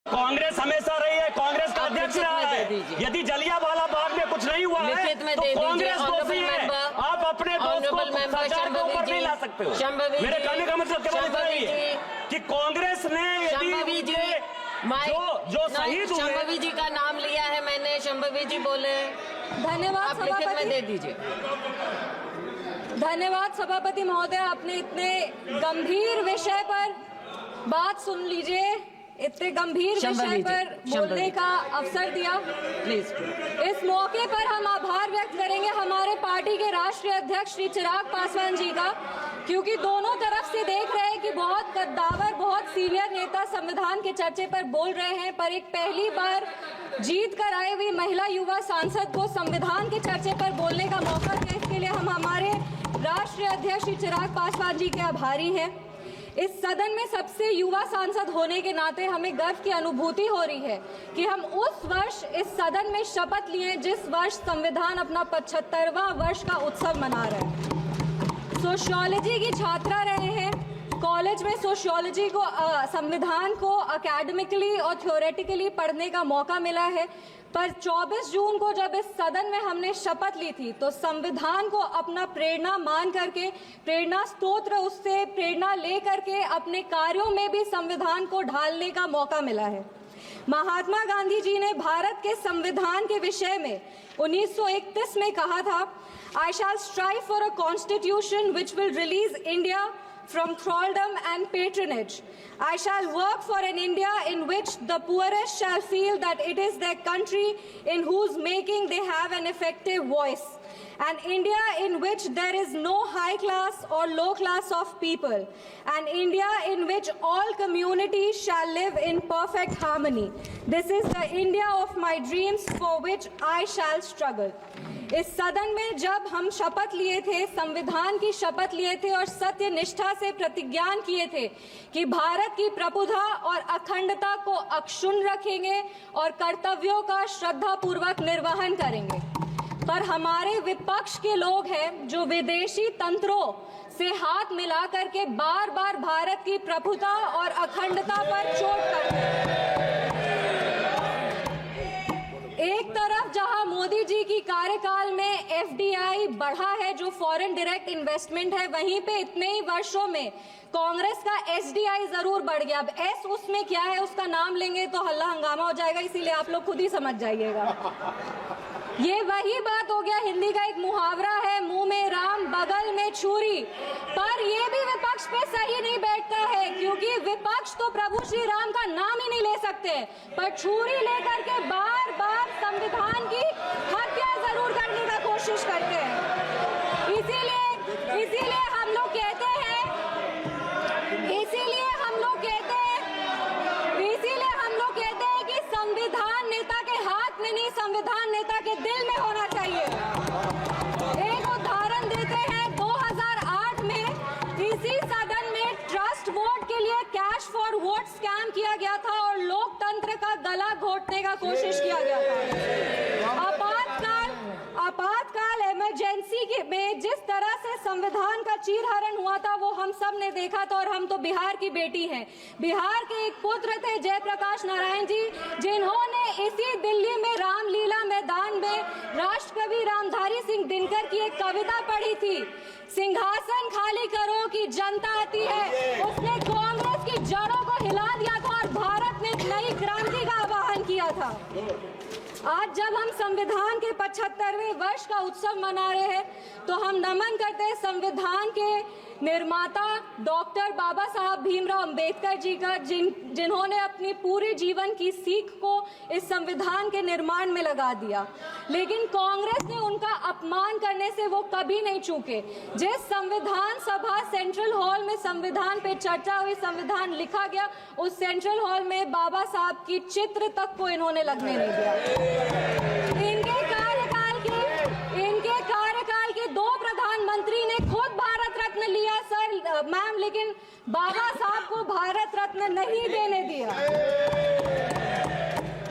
कांग्रेस हमेशा रही है, कांग्रेस का अध्यक्ष रहा है। यदि जलियांवाला बाग में कुछ नहीं हुआ है तो कांग्रेस दोषी है। आप अपने दोस्त को सरकार के ऊपर नहीं ला सकते हो। मेरे कहने का मतलब केवल इतना ही है कि कांग्रेस ने यदि जो शहीद हुए, शंभवी जी का नाम लिया है मैंने, शंभवी जी बोले। धन्यवाद आप लिखित में दे दीजिए। धन्यवाद सभापति महोदय, आपने इतने गंभीर विषय पर बात सुन लीजिए, इतने गंभीर विषय पर बोलने का अवसर दिया। प्लीज। इस मौके पर हम आभार व्यक्त करेंगे हमारे पार्टी के राष्ट्रीय अध्यक्ष श्री चिराग पासवान जी का, क्योंकि दोनों तरफ से देख रहे हैं कि बहुत कद्दावर, बहुत सीनियर नेता संविधान के चर्चे पर बोल रहे हैं, पर एक पहली बार जीत कर आए हुई महिला युवा सांसद को संविधान के चर्चे पर बोलने का मौका दिया। इसके लिए हम हमारे राष्ट्रीय अध्यक्ष श्री चिराग पासवान जी के आभारी हैं। इस सदन में सबसे युवा सांसद होने के नाते हमें गर्व की अनुभूति हो रही है कि हम उस वर्ष इस सदन में शपथ लिए जिस वर्ष संविधान अपना 75वां वर्ष का उत्सव मना रहे हैं। सोशियोलॉजी की छात्रा रहे हैं, कॉलेज में सोशियोलॉजी को संविधान को एकेडमिकली और थ्योरेटिकली पढ़ने का मौका मिला है, पर 24 जून को जब इस सदन में हमने शपथ ली थी तो संविधान को अपना प्रेरणा मान करके, प्रेरणा स्तोत्र उससे प्रेरणा ले करके अपने कार्यों में भी संविधान को ढालने का मौका मिला है। महात्मा गांधी जी ने भारत के संविधान के विषय में 1931 में कहा था, I shall strive for a constitution which will release India from thraldom and patronage. I shall work for an India in which the poorest shall feel that it is their country in whose making they have an effective voice. An India in which there is no high class or low class of people. An India in which all communities shall live in perfect harmony. This is the India of my dreams for which I shall struggle. इस सदन में जब हम शपथ लिए थे, संविधान की शपथ लिए थे और सत्य निष्ठा से प्रतिज्ञान किए थे कि भारत की प्रभुता और अखंडता को अक्षुण्ण रखेंगे और कर्तव्यों का श्रद्धा पूर्वक निर्वहन करेंगे, पर हमारे विपक्ष के लोग हैं जो विदेशी तंत्रों से हाथ मिला करके बार बार भारत की प्रभुता और अखंडता पर चोट करते हैं। एक तरफ जहां मोदी जी की कार्यकाल में एफडीआई बढ़ा है, जो फॉरेन डायरेक्ट इन्वेस्टमेंट है, वहीं पे इतने ही वर्षों में कांग्रेस का एसडीआई जरूर बढ़ गया। अब एस उसमें क्या है, उसका नाम लेंगे तो हल्ला हंगामा हो जाएगा, इसीलिए आप लोग खुद ही समझ जाइएगा। ये वही बात हो गया, हिंदी का एक मुहावरा है, मुंह में राम बगल में छुरी, पर ये भी विपक्ष पे सही नहीं बैठता है, क्योंकि विपक्ष तो प्रभु श्री राम का नाम ही नहीं ले सकते, पर छुरी लेकर के बार बार संविधान की हत्या जरूर करने का कोशिश करते हैं। इसीलिए हम लोग कहते हैं कि संविधान नेता के हाथ में नहीं, संविधान नेता के दिल में होना चाहिए। एक उदाहरण देते हैं, 2008 में इसी सदन में ट्रस्ट वोट के लिए कैश फॉर वोट स्कैम किया गया था और लोकतंत्र का गला घोटने का कोशिश किया गया था। आपातकाल इमरजेंसी के में जिस तरह से संविधान का चीरहरण हुआ था वो हम सब ने देखा था, और हम तो बिहार की बेटी हैं। बिहार के एक पुत्र थे जयप्रकाश नारायण जी, जिन्होंने इसी दिल्ली में रामलीला मैदान में राष्ट्रकवि रामधारी सिंह दिनकर की एक कविता पढ़ी थी, सिंहासन खाली करो कि जनता आती है। उसने कांग्रेस की जड़ों को हिला दिया था और भारत में एक नई क्रांति का आह्वान किया था। आज जब हम संविधान के 75वें वर्ष का उत्सव मना रहे हैं तो हम नमन करते हैं संविधान के निर्माता डॉक्टर बाबा साहब भीमराव अंबेडकर जी का, जिन्होंने अपनी पूरे जीवन की सीख को इस संविधान के निर्माण में लगा दिया। लेकिन कांग्रेस ने उनका अपमान करने से वो कभी नहीं चूके। जिस संविधान सभा सेंट्रल हॉल में संविधान पे चर्चा हुई, संविधान लिखा गया, उस सेंट्रल हॉल में बाबा साहब की चित्र तक को इन्होंने लगने नहीं दिया। इनके कार्यकाल के 2 प्रधानमंत्री ने खुद भारत रत्न लिया सर मैम, लेकिन बाबा साहब को भारत रत्न नहीं देने दिया।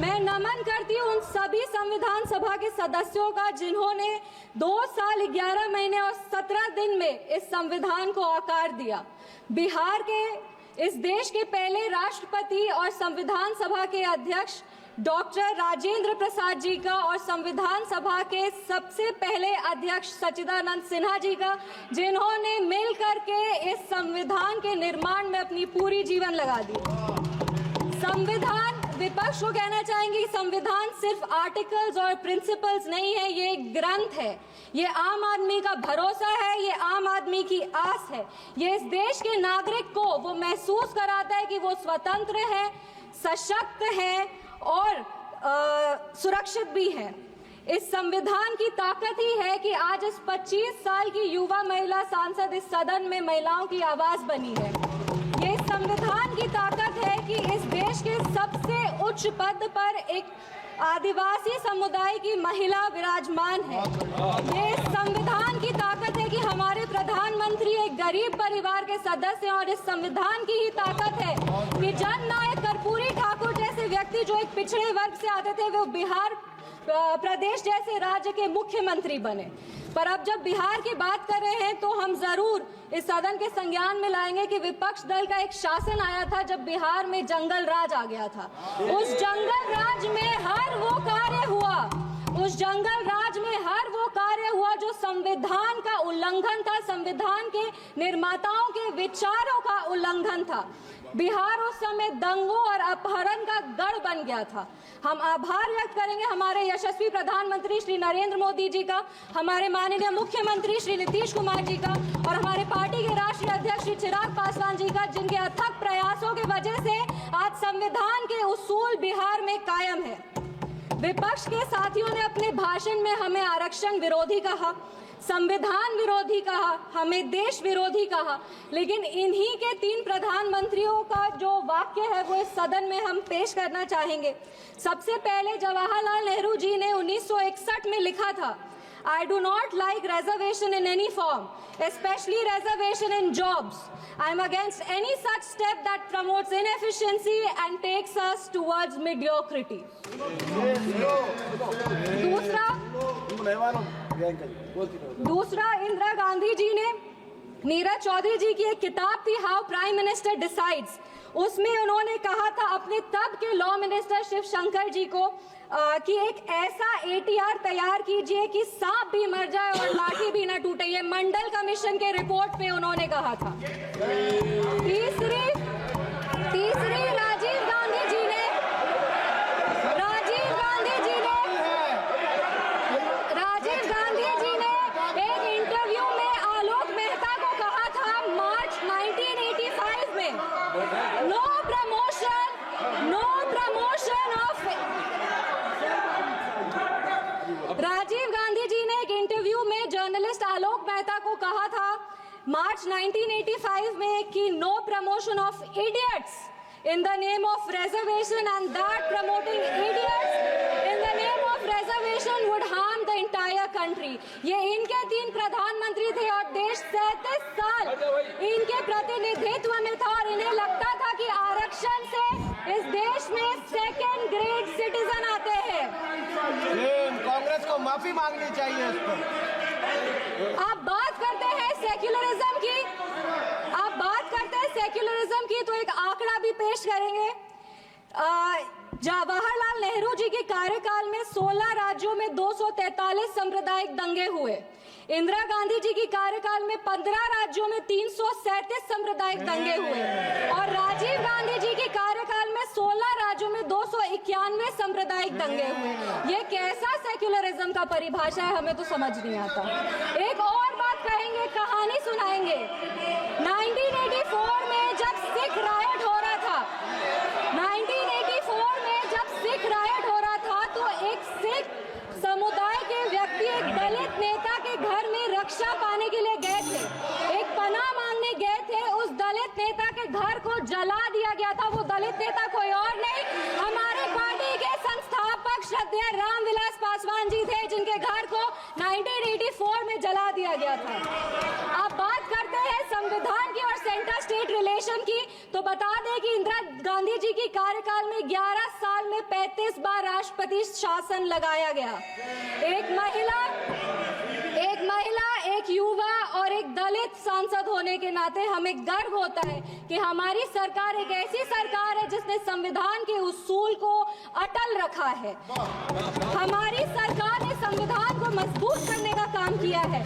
मैं नमन करती हूँ उन सभी संविधान सभा के सदस्यों का जिन्होंने 2 साल 11 महीने और 17 दिन में इस संविधान को आकार दिया। बिहार के इस देश के पहले राष्ट्रपति और संविधान सभा के अध्यक्ष डॉक्टर राजेंद्र प्रसाद जी का और संविधान सभा के सबसे पहले अध्यक्ष सच्चिदानंद सिन्हा जी का, जिन्होंने मिल करके इस संविधान के निर्माण में अपनी पूरी जीवन लगा दी। संविधान, विपक्ष को कहना चाहेंगे, संविधान सिर्फ आर्टिकल्स और प्रिंसिपल्स नहीं है, ये एक ग्रंथ है। ये आम आदमी का भरोसा है, ये आम आदमी की आस है। ये इस देश के नागरिक को वो महसूस कराता है कि वो स्वतंत्र है, सशक्त है और सुरक्षित भी है। इस संविधान की ताकत ही है कि आज इस 25 साल की युवा महिला सांसद इस सदन में महिलाओं की आवाज बनी है। ये संविधान की ताकत है कि इस देश के सबसे उच्च पद पर एक आदिवासी समुदाय की महिला विराजमान है। ये संविधान की ताकत है कि हमारे प्रधानमंत्री एक गरीब परिवार के सदस्य हैं और इस संविधान की ही ताकत है कि जननायक कर्पूरी ठाकुर जैसे व्यक्ति जो एक पिछड़े वर्ग से आते थे, वो बिहार प्रदेश जैसे राज्य के मुख्यमंत्री बने। पर अब जब बिहार की बात कर रहे हैं तो हम जरूर इस सदन के संज्ञान में लाएंगे कि विपक्ष दल का एक शासन आया था जब बिहार में जंगल राज आ गया था। उस जंगल राज में हर वो कार्य हुआ, उस जंगल राज में हर वो कार्य हुआ जो संविधान का उल्लंघन था, संविधान के निर्माताओं के विचारों का उल्लंघन था। बिहार उस समय दंगों और अपहरण का गढ़ बन गया था। हम आभार व्यक्त करेंगे हमारे यशस्वी प्रधानमंत्री श्री नरेंद्र मोदी जी का, हमारे माननीय मुख्यमंत्री श्री नीतीश कुमार जी का और हमारे पार्टी के राष्ट्रीय अध्यक्ष श्री चिराग पासवान जी का, जिनके अथक प्रयासों की वजह से आज संविधान के उसूल बिहार में कायम है। विपक्ष के साथियों ने अपने भाषण में हमें आरक्षण विरोधी कहा, संविधान विरोधी कहा, हमें देश विरोधी कहा, लेकिन इन्हीं के 3 प्रधानमंत्रियों का जो वाक्य है वो इस सदन में हम पेश करना चाहेंगे। सबसे पहले जवाहरलाल नेहरू जी ने 1961 में लिखा था, I do not like reservation in any form, especially reservation in jobs. I am against any such step that promotes inefficiency and takes us towards mediocrity. दूसरा इंदिरा गांधी जी ने, नीरज चौधरी जी की एक किताब थी हाउ प्राइम मिनिस्टर डिसाइड्स, उसमें उन्होंने कहा था अपने तब के लॉ मिनिस्टर शिव शंकर जी को कि एक ऐसा ATR तैयार कीजिए कि सांप भी मर जाए और लाठी भी ना टूटे। ये मंडल कमीशन के रिपोर्ट पे उन्होंने कहा था। तीसरी राजीव गांधी जी ने एक इंटरव्यू में आलोक मेहता को कहा था मार्च 1985 में, no promotion of. Rajiv Gandhi ji ने एक इंटरव्यू में जर्नलिस्ट आलोक मेहता को कहा था मार्च 1985 में कि no promotion of idiots in the name of reservation, and that promoting idiots in the name of reservation would harm the entire country. ये इनके 3 प्रधानमंत्री थे और देश 37 साल इनके प्रतिनिधित्व में था और इन्हें लगता था कि आरक्षण से इस देश में सेकेंड ग्रेड सिटीजन आते हैं। कांग्रेस को माफी मांगनी चाहिए इस पर। आप बात करते हैं सेक्युलरिज्म की, तो एक आंकड़ा भी पेश करेंगे। जवाहरलाल नेहरू जी के कार्यकाल में 16 राज्यों में 243 सांप्रदायिक दंगे हुए। इंदिरा गांधी जी की कार्यकाल में 15 राज्यों में 337 सांप्रदायिक दंगे हुए और राजीव गांधी जी के कार्यकाल में 16 राज्यों में 291 सांप्रदायिक दंगे हुए। ये कैसा सेक्युलरिज्म का परिभाषा है, हमें तो समझ नहीं आता। एक और बात कहेंगे, कहानी सुनाएंगे। 1984 में जब सिख रायट हो रहा था, 1984 में जब सिख रायट हो रहा था तो एक सिख समुदाय के व्यक्ति एक दलित नेता के घर में रक्षा पाने के लिए गए थे, एक पनाह मांगने गए थे। उस दलित नेता के घर को जला दिया गया था। वो दलित नेता कोई और नहीं, हमारे पार्टी के संस्थापक श्रद्धेय रामविलास पासवान जी थे, जिनके घर को 1984 में जला दिया गया था। अब बात करते हैं संविधान की और सेंटर स्टेट रिलेशन की, तो बता दें कि इंदिरा गांधी जी की कार्यकाल में 11 साल में में 35 बार राष्ट्रपति शासन लगाया गया। एक महिला, एक युवा और एक दलित सांसद होने के नाते हमें गर्व होता है कि हमारी सरकार एक ऐसी सरकार है जिसने संविधान के उसूल को अटल रखा है। हमारी सरकार ने संविधान को मजबूत करने का काम किया है।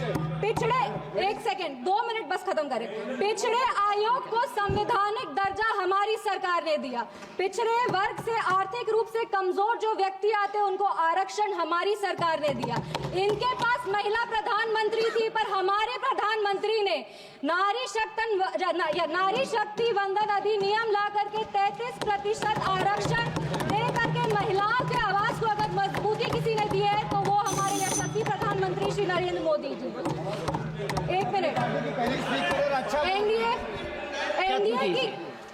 एक सेकंड 2 मिनट बस खत्म करें। पिछड़े आयोग को संवैधानिक दर्जा हमारी सरकार ने दिया। पिछड़े वर्ग से आर्थिक रूप से कमजोर जो व्यक्ति आते हैं उनको आरक्षण हमारी सरकार ने दिया। इनके पास महिला प्रधानमंत्री थी पर हमारे प्रधानमंत्री ने नारी शक्ति वंदन अधिनियम ला करके 33% आरक्षण दे करके महिलाओं के आवाज को अगर मजबूती किसी ने दी है तो वो हमारे यशस्वी प्रधानमंत्री श्री नरेंद्र मोदी जी। एक मिनट,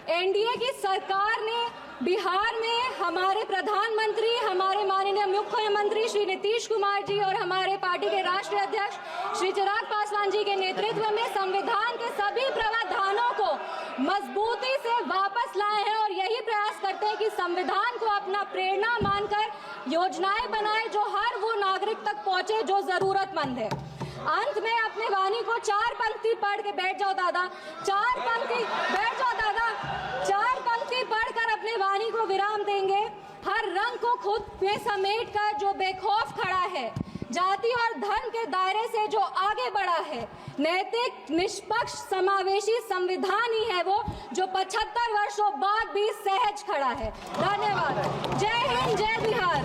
एनडीए की सरकार ने बिहार में हमारे प्रधानमंत्री, हमारे माननीय मुख्यमंत्री श्री नीतीश कुमार जी और हमारे पार्टी के राष्ट्रीय अध्यक्ष श्री चिराग पासवान जी के नेतृत्व में संविधान के सभी प्रावधानों को मजबूती से वापस लाए हैं और यही प्रयास करते हैं कि संविधान को अपना प्रेरणा मानकर योजनाएं बनाए जो हर वो नागरिक तक पहुंचे जो जरूरतमंद है। अंत में अपने वाणी को 4 पंक्ति पढ़ के बैठ जाओ दादा, 4 पंक्ति बैठ जाओ दादा, 4 पंक्ति पढ़कर अपने वाणी को विराम देंगे। हर रंग को खुद में समेट कर जो बेखौफ खड़ा है, जाति और धर्म के दायरे से जो आगे बढ़ा है, नैतिक निष्पक्ष समावेशी संविधान ही है वो जो 75 वर्षों बाद भी सहज खड़ा है। धन्यवाद। जय हिंद, जय बिहार।